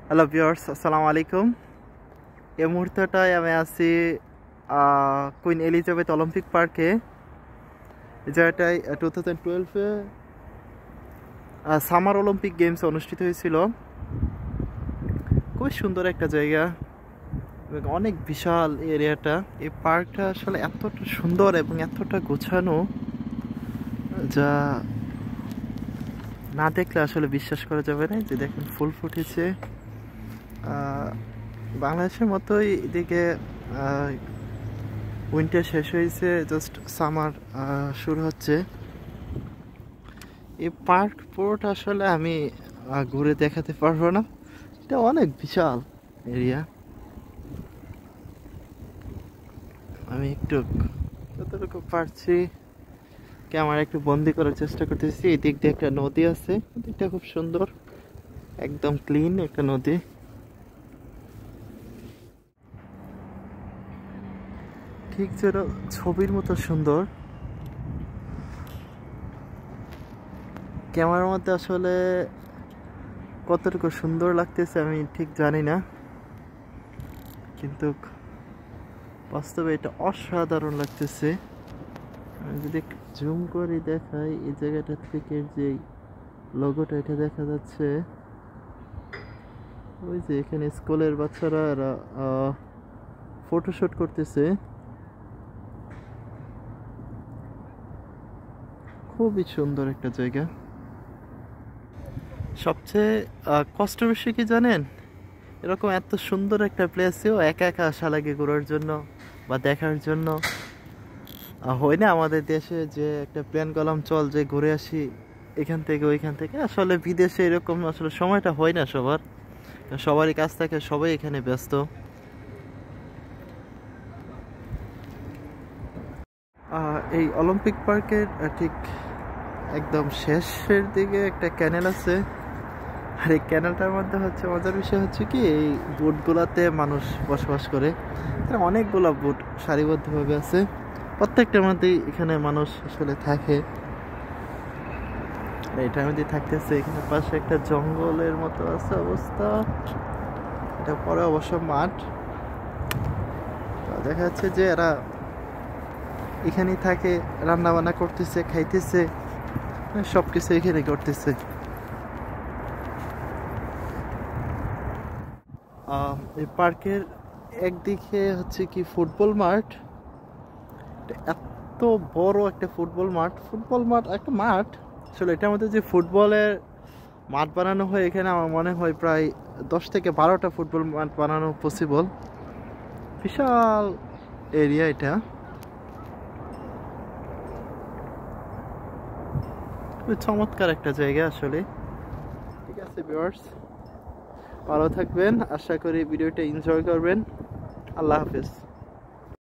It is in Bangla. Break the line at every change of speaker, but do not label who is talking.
হ্যালো ভিউয়ার্স, আসসালামু আলাইকুম। এই মুহূর্তটায় আমি আছি কুইন এলিজাবেথ অলিম্পিক পার্কে। এই জায়গাটায় 2012-এ সামার অলিম্পিক গেমস অনুষ্ঠিত হয়েছিল। খুবই সুন্দর একটা জায়গা, অনেক বিশাল এরিয়াটা। এই পার্কটা আসলে এতটা সুন্দর এবং এতটা গোছানো যা না দেখলে আসলে বিশ্বাস করা যাবে না। যে দেখুন, ফুল ফুটেছে। বাংলাদেশের মতোই এদিকে উইন্টার শেষ হয়েছে, জাস্ট সামার শুরু হচ্ছে। এই পার্ক পুরোটা আসলে আমি ঘুরে দেখাতে পারবো না, এটা অনেক বিশাল এরিয়া। আমি একটু যতটুকু পারছি ক্যামেরা একটু বন্দি করার চেষ্টা করতেছি। এই দিক দিয়ে একটা নদী আছে, নদীটা খুব সুন্দর, একদম ক্লিন একটা নদী। ঠিক যেন ছবির মতো সুন্দর। ক্যামেরার মধ্যে আসলে কতটুকু সুন্দর লাগতেছে আমি ঠিক জানি না, কিন্তু বাস্তবে এটা অসাধারণ লাগতেছে। আমি যদি জুম করে দেখাই, এই জায়গাটা থেকে যে লোগোটা এটা দেখা যাচ্ছে, ওই যে এখানে স্কুলের বাচ্চারা এরা ফটোশুট করতেছে। খুবই সুন্দর একটা জায়গা। সবচেয়ে কষ্ট বেশি কি জানেন, এরকম এত সুন্দর একটা প্লেসেও একা একা আসা লাগে ঘোরার জন্য বা দেখার জন্য। হয় না আমাদের দেশে যে একটা প্ল্যান করলাম, চল যে ঘুরে আসি এখান থেকে ওইখান থেকে। আসলে বিদেশে এরকম আসলে সময়টা হয় না সবার, সবারই কাজ থাকে, সবাই এখানে ব্যস্ত। এই অলিম্পিক পার্কের ঠিক একদম শেষের দিকে একটা ক্যানেল আছে। আর এই ক্যানেলটার মধ্যে হচ্ছে মজার বিষয় হচ্ছে কি, এই বোটগুলাতে মানুষ বসবাস করে। অনেকগুলো বোট সারিবদ্ধভাবে আছে, প্রত্যেকটার মধ্যেই এখানে মানুষ আসলে থাকে। এটার মধ্যে থাকতেছে। এখানে পাশে একটা জঙ্গলের মতো আছে অবস্থা। এটা পরে অবশ্য মাঠ। দেখা যাচ্ছে যে এরা এখানেই থাকে, রান্না বান্না করতেছে, খাইতেছে, সবকিছু এখানে করতেছে। এই পার্কের একদিকে হচ্ছে কি ফুটবল মাঠ। এত বড় একটা ফুটবল মাঠ, একটা মাঠ আসলে। এটার মধ্যে যে ফুটবলের মাঠ বানানো হয়, এখানে আমার মনে হয় প্রায় 10 থেকে 12টা ফুটবল মাঠ বানানো পসিবল। বিশাল এরিয়া এটা, খুবই চমৎকার একটা জায়গা আসলে। ঠিক আছে ভিউয়ার্স, ভালো থাকবেন, আশা করি ভিডিওটা এনজয় করবেন। আল্লাহ হাফেজ।